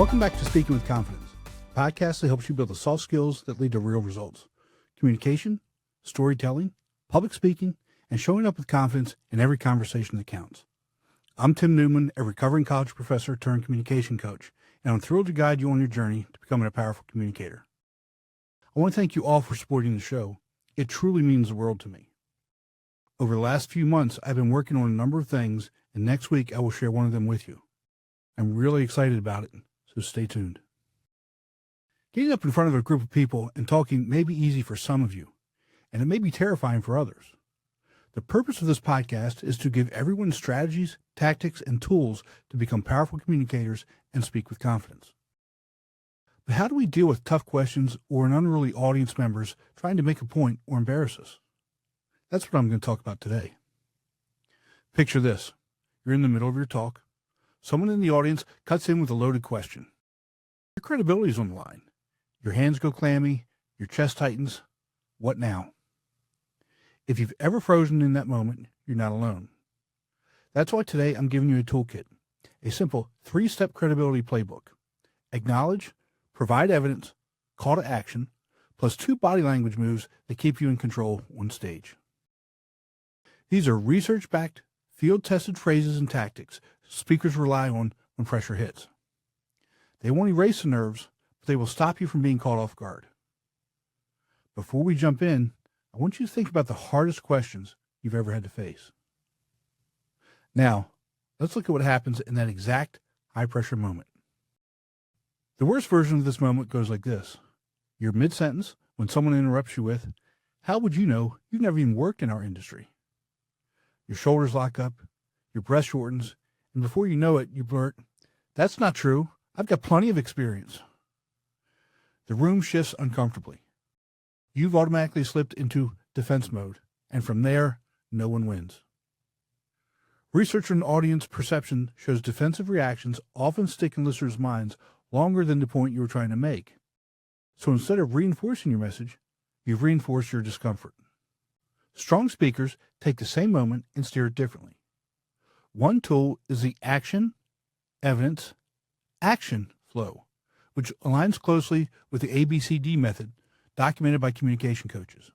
Welcome back to Speaking with Confidence, a podcast that helps you build the soft skills that lead to real results. Communication, storytelling, public speaking, and showing up with confidence in every conversation that counts. I'm Tim Newman, a recovering college professor turned communication coach, and I'm thrilled to guide you on your journey to becoming a powerful communicator. I want to thank you all for supporting the show. It truly means the world to me. Over the last few months, I've been working on a number of things, and next week I will share one of them with you. I'm really excited about it, so stay tuned. Getting up in front of a group of people and talking may be easy for some of you, and it may be terrifying for others. The purpose of this podcast is to give everyone strategies, tactics, and tools to become powerful communicators and speak with confidence. But how do we deal with tough questions or an unruly audience members trying to make a point or embarrass us? That's what I'm going to talk about today. Picture this. You're in the middle of your talk. Someone in the audience cuts in with a loaded question. Your credibility is on the line. Your hands go clammy. Your chest tightens. What now? If you've ever frozen in that moment, you're not alone. That's why today I'm giving you a toolkit, a simple 3-step credibility playbook. Acknowledge, provide evidence, call to action, plus 2 body language moves that keep you in control on stage. These are research-backed, field-tested phrases and tactics speakers rely on when pressure hits. They won't erase the nerves, but they will stop you from being caught off guard. Before we jump in, I want you to think about the hardest questions you've ever had to face. Now, let's look at what happens in that exact high-pressure moment. The worst version of this moment goes like this. You're mid-sentence when someone interrupts you with, "How would you know? You've never even worked in our industry." Your shoulders lock up, your breath shortens, and before you know it, you blurt, "That's not true. I've got plenty of experience." The room shifts uncomfortably. You've automatically slipped into defense mode, and from there, no one wins. Research on audience perception shows defensive reactions often stick in listeners' minds longer than the point you were trying to make. So instead of reinforcing your message, you've reinforced your discomfort. Strong speakers take the same moment and steer it differently. One tool is the action, evidence, action flow, which aligns closely with the ABCD method documented by communication coaches.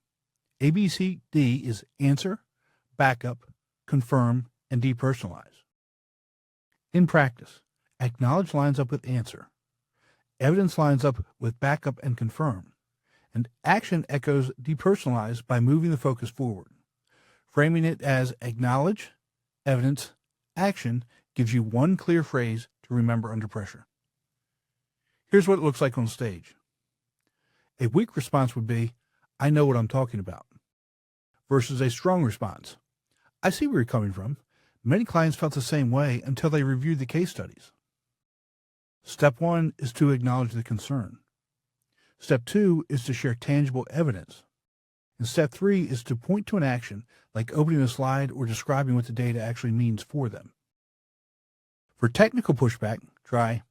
ABCD is answer, backup, confirm, and depersonalize. In practice, acknowledge lines up with answer. Evidence lines up with backup and confirm. And action echoes depersonalize by moving the focus forward. Framing it as acknowledge, evidence, action gives you one clear phrase to remember under pressure. Here's what it looks like on stage. A weak response would be, "I know what I'm talking about," versus a strong response. "I see where you're coming from. Many clients felt the same way until they reviewed the case studies." Step 1 is to acknowledge the concern. Step 2 is to share tangible evidence. And step 3 is to point to an action, like opening a slide or describing what the data actually means for them. For technical pushback, try,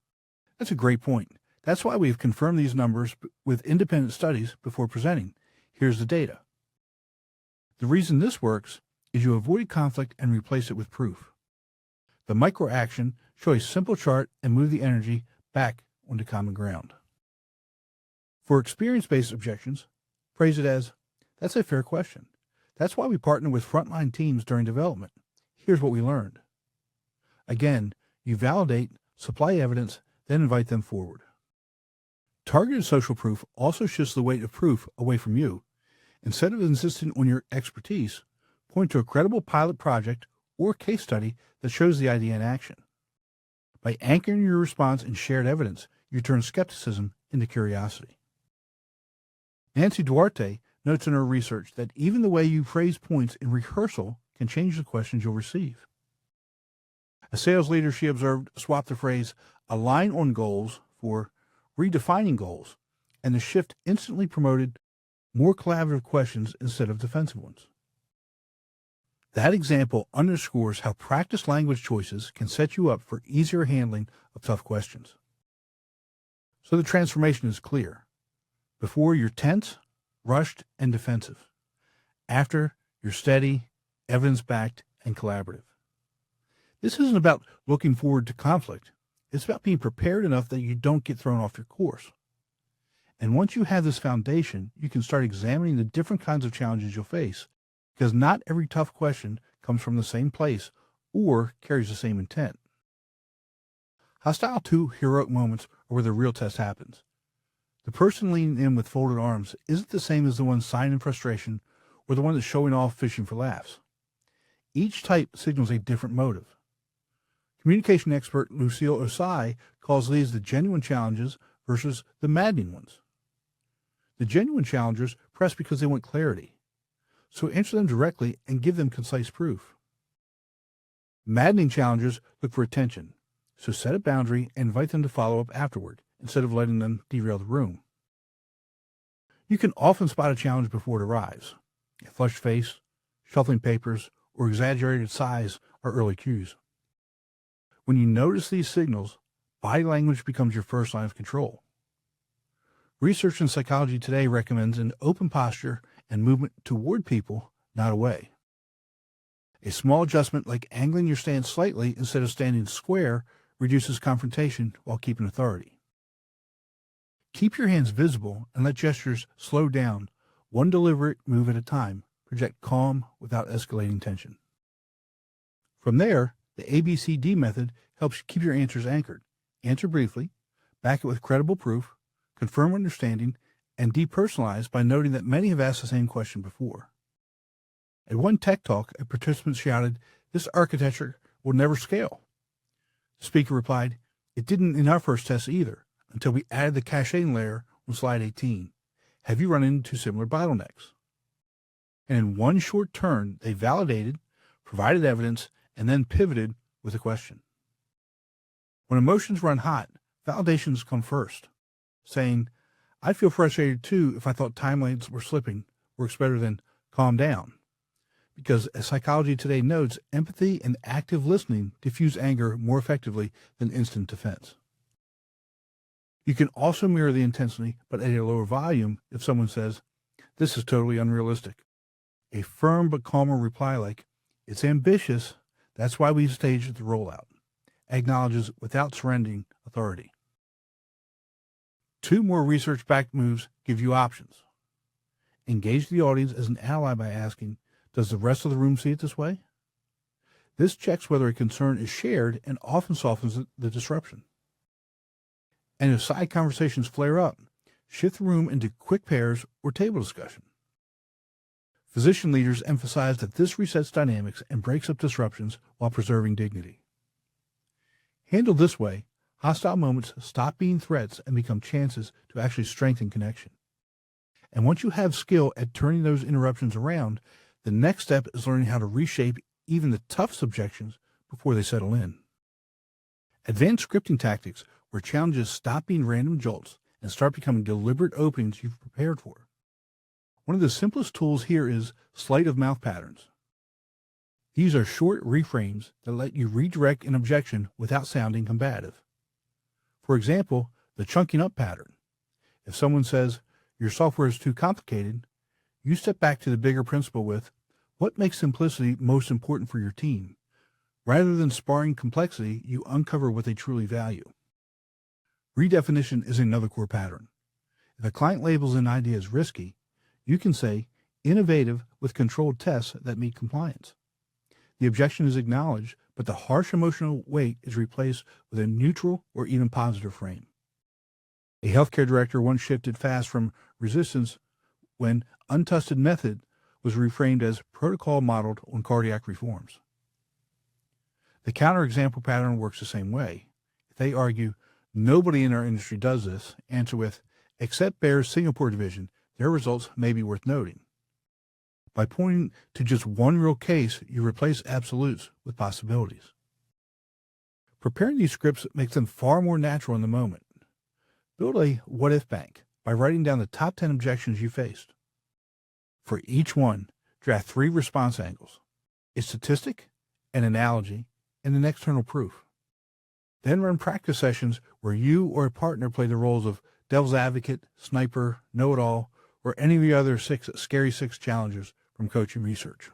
"That's a great point. That's why we've confirmed these numbers with independent studies before presenting. Here's the data." The reason this works is you avoid conflict and replace it with proof. The micro action, show a simple chart and move the energy back onto common ground. For experience-based objections, phrase it as, "That's a fair question. That's why we partner with frontline teams during development. Here's what we learned." Again, you validate, supply evidence, then invite them forward. Targeted social proof also shifts the weight of proof away from you. Instead of insisting on your expertise, point to a credible pilot project or case study that shows the idea in action. By anchoring your response in shared evidence, you turn skepticism into curiosity. Nancy Duarte notes in her research that even the way you phrase points in rehearsal can change the questions you'll receive. A sales leader, she observed, swapped the phrase "align on goals" for "redefining goals," and the shift instantly promoted more collaborative questions instead of defensive ones. That example underscores how practiced language choices can set you up for easier handling of tough questions. So the transformation is clear. Before, you're tense, rushed, and defensive. After, you're steady, evidence-backed, and collaborative. This isn't about looking forward to conflict. It's about being prepared enough that you don't get thrown off your course. And once you have this foundation, you can start examining the different kinds of challenges you'll face, because not every tough question comes from the same place or carries the same intent. Hostile to heroic moments are where the real test happens. The person leaning in with folded arms isn't the same as the one sighing in frustration or the one that's showing off fishing for laughs. Each type signals a different motive. Communication expert Lucille Osai calls these the genuine challenges versus the maddening ones. The genuine challengers press because they want clarity, so answer them directly and give them concise proof. Maddening challengers look for attention, so set a boundary and invite them to follow up afterward, instead of letting them derail the room. You can often spot a challenge before it arrives. A flushed face, shuffling papers, or exaggerated sighs are early cues. When you notice these signals, body language becomes your first line of control. Research in psychology today recommends an open posture and movement toward people, not away. A small adjustment like angling your stance slightly instead of standing square reduces confrontation while keeping authority. Keep your hands visible and let gestures slow down, one deliberate move at a time. Project calm without escalating tension. From there, the ABCD method helps you keep your answers anchored. Answer briefly, back it with credible proof, confirm understanding, and depersonalize by noting that many have asked the same question before. At one tech talk, a participant shouted, "This architecture will never scale." The speaker replied, "It didn't in our first test either, until we added the caching layer on slide 18. Have you run into similar bottlenecks?" And in one short turn, they validated, provided evidence, and then pivoted with a question. When emotions run hot, validations come first. Saying, "I'd feel frustrated too if I thought timelines were slipping," works better than "calm down." Because as psychology today notes, empathy and active listening diffuse anger more effectively than instant defense. You can also mirror the intensity, but at a lower volume if someone says, "This is totally unrealistic." A firm but calmer reply like, "It's ambitious, that's why we staged the rollout," acknowledges without surrendering authority. Two more research-backed moves give you options. Engage the audience as an ally by asking, "Does the rest of the room see it this way?" This checks whether a concern is shared and often softens the disruption. And if side conversations flare up, shift the room into quick pairs or table discussion. Physician leaders emphasize that this resets dynamics and breaks up disruptions while preserving dignity. Handled this way, hostile moments stop being threats and become chances to actually strengthen connection. And once you have skill at turning those interruptions around, the next step is learning how to reshape even the toughest objections before they settle in. Advanced scripting tactics where challenges stop being random jolts and start becoming deliberate openings you've prepared for. One of the simplest tools here is sleight of mouth patterns. These are short reframes that let you redirect an objection without sounding combative. For example, the chunking up pattern. If someone says, "Your software is too complicated," you step back to the bigger principle with, "What makes simplicity most important for your team?" Rather than sparring complexity, you uncover what they truly value. Redefinition is another core pattern. If a client labels an idea as risky, you can say, "Innovative with controlled tests that meet compliance." The objection is acknowledged, but the harsh emotional weight is replaced with a neutral or even positive frame. A healthcare director once shifted fast from resistance when untested method was reframed as protocol modeled on cardiac reforms. The counterexample pattern works the same way. If they argue, "Nobody in our industry does this," answer with, "Except Bayer's Singapore division, their results may be worth noting." By pointing to just one real case, you replace absolutes with possibilities. Preparing these scripts makes them far more natural in the moment. Build a what-if bank by writing down the top 10 objections you faced. For each one, draft 3 response angles: a statistic, an analogy, and an external proof. Then run practice sessions where you or a partner play the roles of devil's advocate, sniper, know-it-all, or any of the other scary six challenges from coaching research.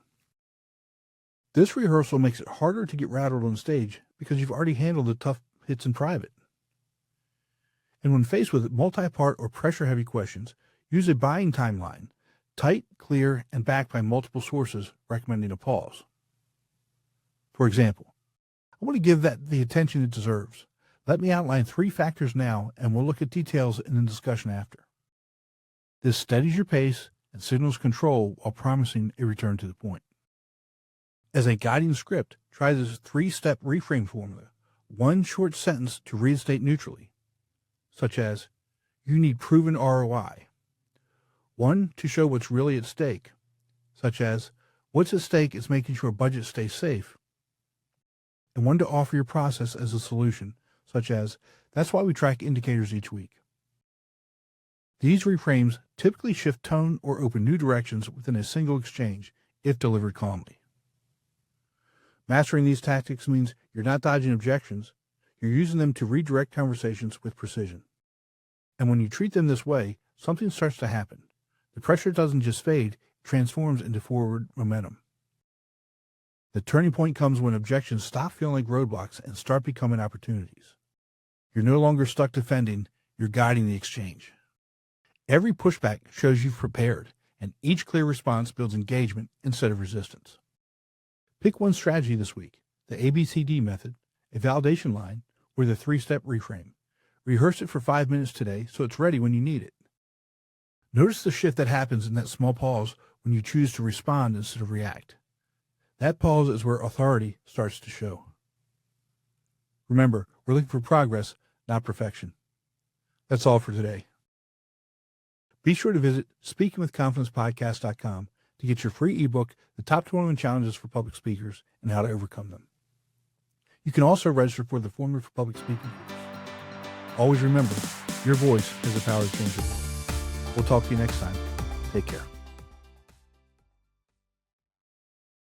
This rehearsal makes it harder to get rattled on stage because you've already handled the tough hits in private. And when faced with multi-part or pressure-heavy questions, use a buying timeline, tight, clear, and backed by multiple sources recommending a pause. For example, I want to give that the attention it deserves. Let me outline 3 factors now, and we'll look at details in the discussion after. This steadies your pace and signals control while promising a return to the point. As a guiding script, try this 3-step reframe formula. 1 short sentence to reinstate neutrally, such as, you need proven ROI. 1 to show what's really at stake, such as, what's at stake is making sure budget stays safe. And 1 to offer your process as a solution, such as, that's why we track indicators each week. These reframes typically shift tone or open new directions within a single exchange, if delivered calmly. Mastering these tactics means you're not dodging objections, you're using them to redirect conversations with precision. And when you treat them this way, something starts to happen. The pressure doesn't just fade, it transforms into forward momentum. The turning point comes when objections stop feeling like roadblocks and start becoming opportunities. You're no longer stuck defending, you're guiding the exchange. Every pushback shows you've prepared, and each clear response builds engagement instead of resistance. Pick one strategy this week, the ABCD method, a validation line, or the 3-step reframe. Rehearse it for 5 minutes today so it's ready when you need it. Notice the shift that happens in that small pause when you choose to respond instead of react. That pause is where authority starts to show. Remember, we're looking for progress, not perfection. That's all for today. Be sure to visit speakingwithconfidencepodcast.com to get your free ebook, The Top 21 Challenges for Public Speakers and How to Overcome Them. You can also register for the Formula for Public Speaking course. Always remember, your voice has the power to change the world. We'll talk to you next time. Take care.